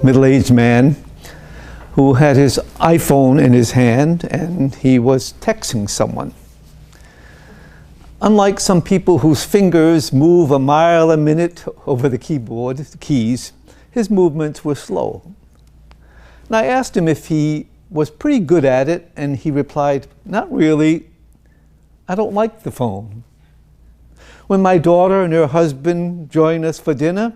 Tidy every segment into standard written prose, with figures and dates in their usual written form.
middle-aged man who had his iPhone in his hand and he was texting someone. Unlike some people whose fingers move a mile a minute over the keyboard, the keys, his movements were slow. And I asked him if he was pretty good at it, and he replied, "Not really. I don't like the phone. When my daughter and her husband join us for dinner,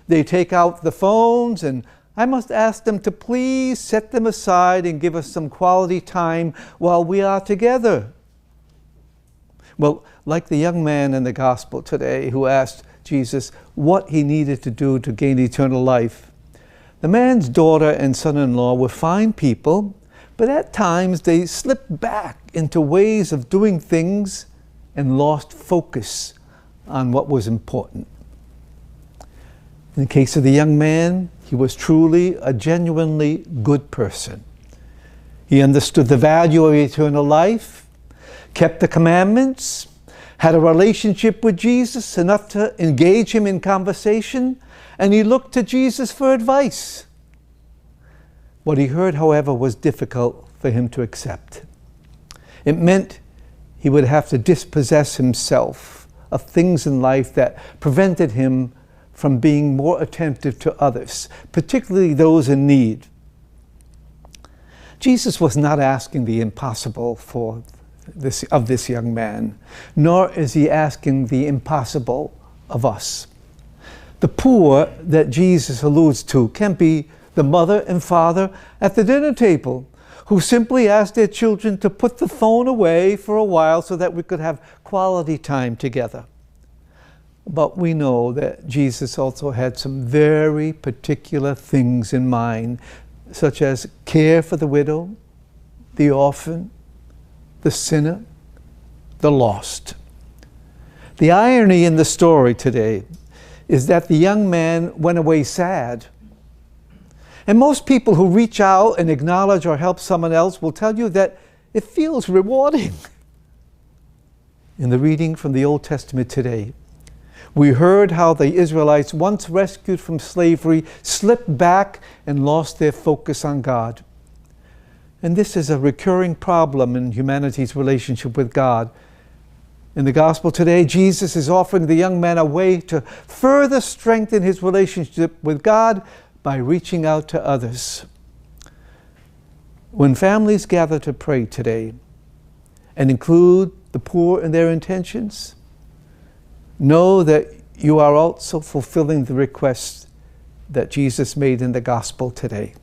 they take out the phones, and I must ask them to please set them aside and give us some quality time while we are together." Well, like the young man in the gospel today who asked Jesus what he needed to do to gain eternal life, the man's daughter and son-in-law were fine people, but at times they slipped back into ways of doing things and lost focus on what was important. In the case of the young man, he was truly a genuinely good person. He understood the value of eternal life, kept the commandments, had a relationship with Jesus enough to engage him in conversation, and he looked to Jesus for advice. What he heard, however, was difficult for him to accept. It meant he would have to dispossess himself of things in life that prevented him from being more attentive to others, particularly those in need. Jesus was not asking the impossible of this young man, nor is he asking the impossible of us. The poor that Jesus alludes to can be the mother and father at the dinner table who simply asked their children to put the phone away for a while so that we could have quality time together. But we know that Jesus also had some very particular things in mind, such as care for the widow, the orphan, the sinner, the lost. The irony in the story today is that the young man went away sad. And most people who reach out and acknowledge or help someone else will tell you that it feels rewarding. In the reading from the Old Testament today, we heard how the Israelites, once rescued from slavery, slipped back and lost their focus on God. And this is a recurring problem in humanity's relationship with God. In the gospel today, Jesus is offering the young man a way to further strengthen his relationship with God by reaching out to others. When families gather to pray today and include the poor in their intentions, know that you are also fulfilling the request that Jesus made in the gospel today.